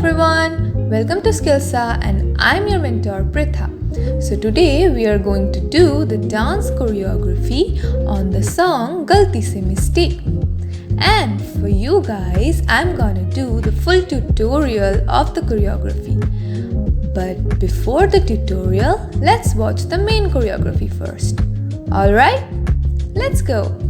everyone, welcome to Skilsa and I'm your mentor Pritha. So today we are going to do the dance choreography on the song Galati se mistake. And for you guys, I'm gonna do the full tutorial of the choreography. But before the tutorial, let's watch the main choreography first. Alright, let's go!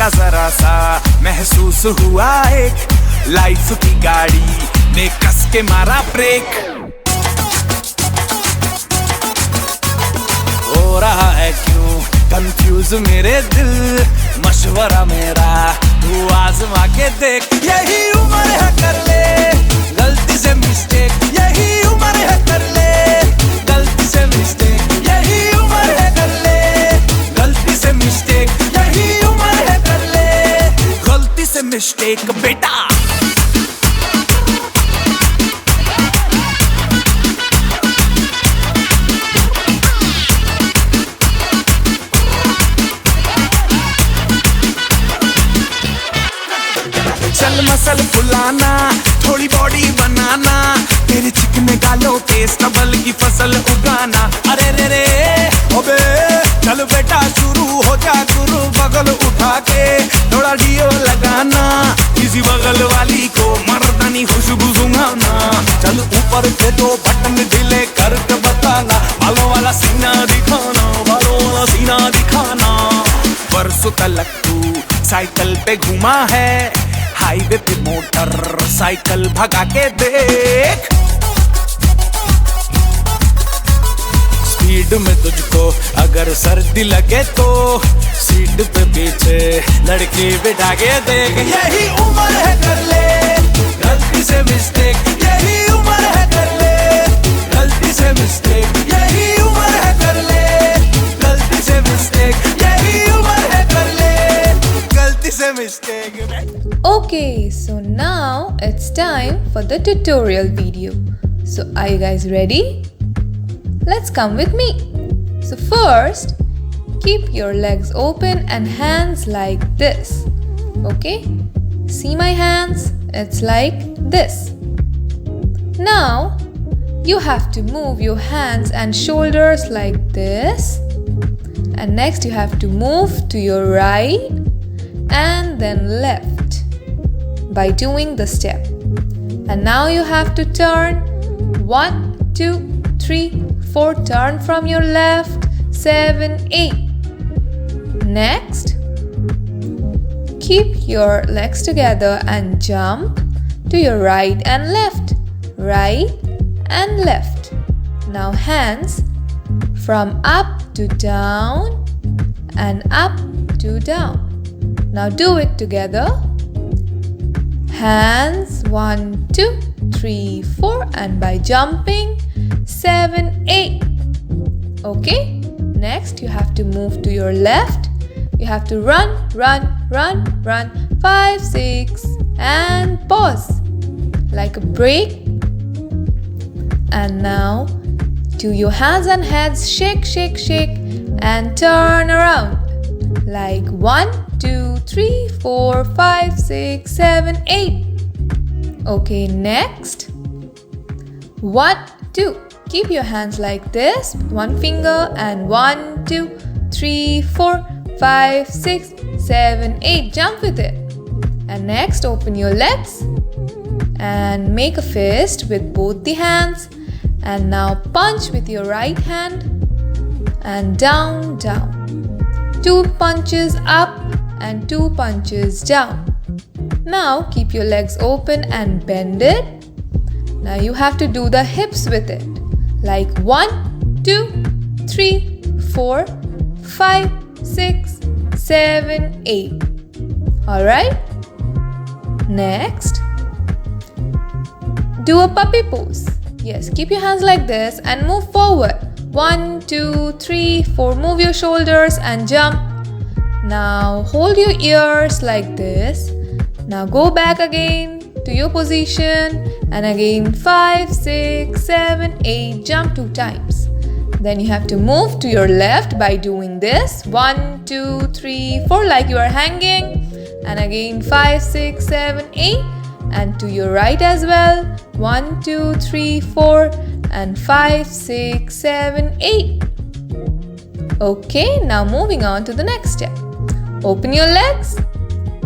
जरा सा महसूस हुआ एक life की गाड़ी ने कस के मारा ब्रेक हो रहा है क्यों कंफ्यूज मेरे दिल मशवरा मेरा तू आजमा के देख यही उम्र है कर ले गलती से मिस्टेक यही उम्र है कर ले गलती से मिस्टेक यही उम्र है कर ले गलती से मिस्टेक यही उम्र है कर ले गलती से मिस्टेक बेटा चल मसल फुलाना थोड़ी बॉडी बनाना तेरे चिकने गालों पे स्टबल की फसल उगाना अरे रे रे अबे चल बेटा शुरू हो जा गुरु बगल उठा के थोड़ा डियो लगाना किसी बगल वाली को मर्दानी खुशबू सुंघाना चल ऊपर से दो बटन ढीले करके बताना बालों वाला सीना दिखाना बालों वाला सीना दिखाना बरसों तक तू साइकिल पे घुमा है हाईवे पे मोटर साइकिल भगा के देख स्पीड में तुझको अगर सर्दी लगे तो सीट पे पीछे लड़की बिठा के देख यही उम्र है कर ले गलती से मिस्टेक यही उम्र है कर ले गलती से मिस्टेक यही उम्र है कर ले गलती से मिस्टेक यही उम्र है कर ले गलती से mistake Okay, so now it's time for the tutorial video. So are you guys ready? Let's come with me. So first, keep your legs open and hands like this. Okay? See my hands? It's like this. Now, you have to move your hands and shoulders like this. And next you have to move to your right and then left by doing the step. And now you have to turn 1, 2, 3, 4. Turn from your left 7, 8. Next, keep your legs together and jump to your right and left. Right and left. Now hands from up to down and up to down. Now do it together. Hands 1, 2, 3, 4 and by jumping 7, 8. Okay, next you have to move to your left. You have to run, run, run, run 5, 6 and pause like a break. And now do your hands and heads, shake, shake, shake and turn around like 1, 2, 3, 4, 5, 6, 7, 8. Okay, next 1, 2. Keep your hands like this, one finger and 1, 2, 3, 4, 5, 6, 7, 8. Jump with it. And next open your legs and make a fist with both the hands. And now punch with your right hand and down, down. 2 punches up and 2 punches down. Now keep your legs open and bend it. Now you have to do the hips with it. Like 1, 2, 3, 4, 5, 6, 7, 8. Alright? Next, do a puppy pose. Yes, keep your hands like this and move forward. 1, 2, 3, 4. Move your shoulders and jump. Now hold your ears like this. Now go back again to your position and again 5, 6, 7, 8. Jump 2 times. Then you have to move to your left by doing this. 1, 2, 3, 4, like you are hanging. And again 5, 6, 7, 8. And to your right as well. 1, 2, 3, 4. And 5, 6, 7, 8. Okay, now moving on to the next step. Open your legs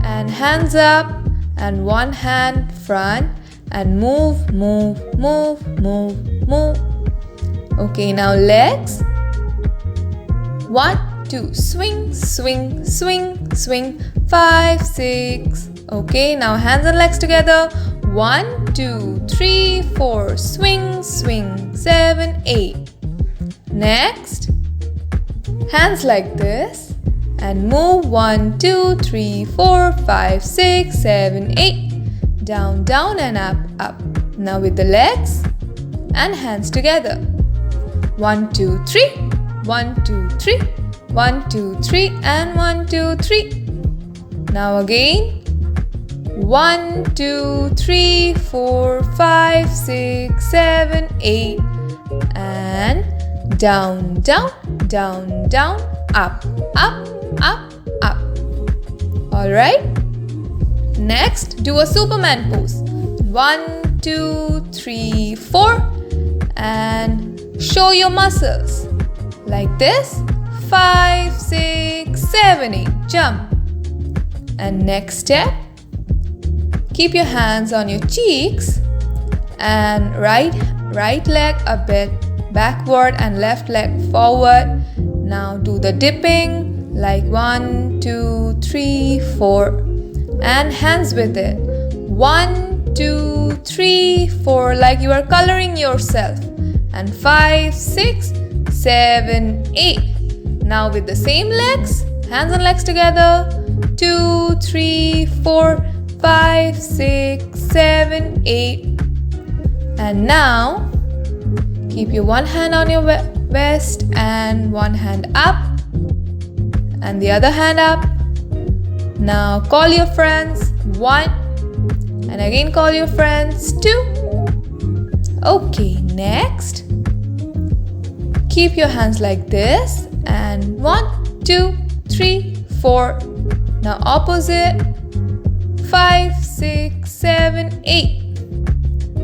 and hands up and one hand front and move, move, move, move, move. Okay, now legs. 1, 2, swing, swing, swing, swing. 5, 6. Okay, now hands and legs together. 1, 2, 3, 4. Swing, swing. 7, 8. Next, hands like this and move. 1, 2, 3, 4, 5, 6, 7, 8. Down, down and up, up. Now with the legs and hands together. 1, 2, 3. 1, 2, 3. 1, 2, 3 and 1, 2, 3. Now again. 1, 2, 3, 4, 5, 6, 7, 8. And down, down, down, down, up, up, up, up. Alright. Next, do a Superman pose. 1, 2, 3, 4. And show your muscles. Like this. 5, 6, 7, 8. Jump. And next step. Keep your hands on your cheeks and right leg a bit backward and left leg forward. Now do the dipping like 1, 2, 3, 4 and hands with it. 1, 2, 3, 4 like you are coloring yourself. And 5, 6, 7, 8. Now with the same legs, hands and legs together. 2, 3, 4, 5, 6, 7, 8. And now keep your one hand on your waist and one hand up and the other hand up. Now call your friends. 1 and again call your friends. 2. Okay, next. Keep your hands like this and 1, 2, 3, 4. Now opposite. 5, 6, 7, 8.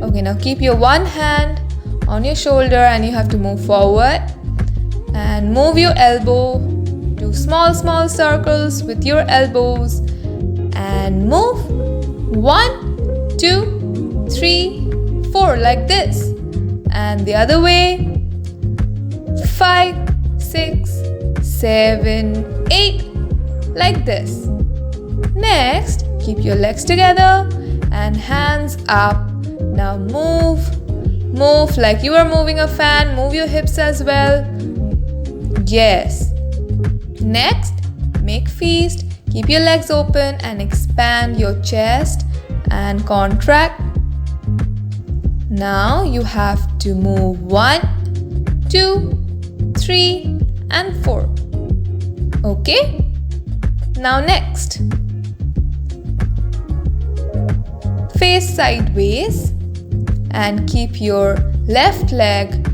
Okay, now keep your one hand on your shoulder and you have to move forward and move your elbow. Do small circles with your elbows and move. 1, 2, 3, 4 like this. And the other way. 5, 6, 7, 8 like this. Next, keep your legs together and hands up. Now move like you are moving a fan. Move your hips as well. Yes. Next, make feast. Keep your legs open and expand your chest and contract. Now you have to move 1, 2, 3 and 4. Okay? Now next. Face sideways and keep your left leg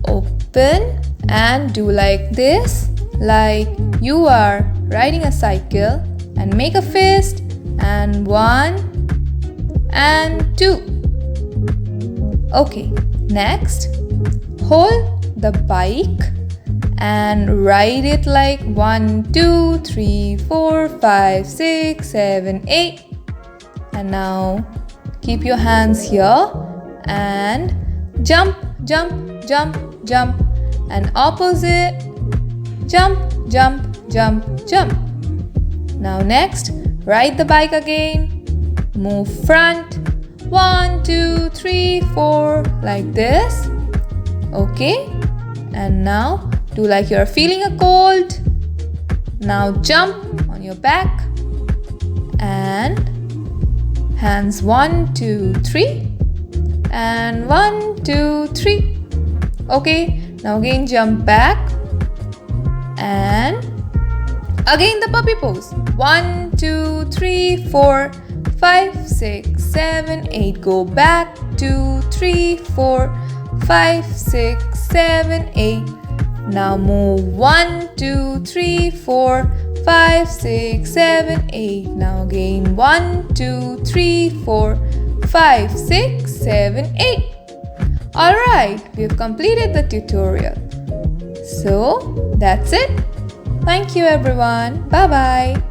open and do like this, like you are riding a cycle, and make a fist and 1 and 2. Okay, next hold the bike and ride it like 1, 2, 3, 4, 5, 6, 7, 8. And now keep your hands here and jump, jump, jump, jump. And opposite, jump, jump, jump, jump. Now next, ride the bike again. Move front. 1, 2, 3, 4 like this. Okay. And now do like you're feeling a cold. Now jump on your back and hands 1, 2, 3 and 1, 2, 3. Okay, now again jump back and again the puppy pose. 1, 2, 3, 4, 5, 6, 7, 8. Go back. 2, 3, 4, 5, 6, 7, 8. Now move 1, 2, 3, 4, 5, 6, 7, 8. Now again 1, 2, 3, 4, 5, 6, 7, 8. Alright, we have completed the tutorial. So that's it. Thank you everyone. Bye bye.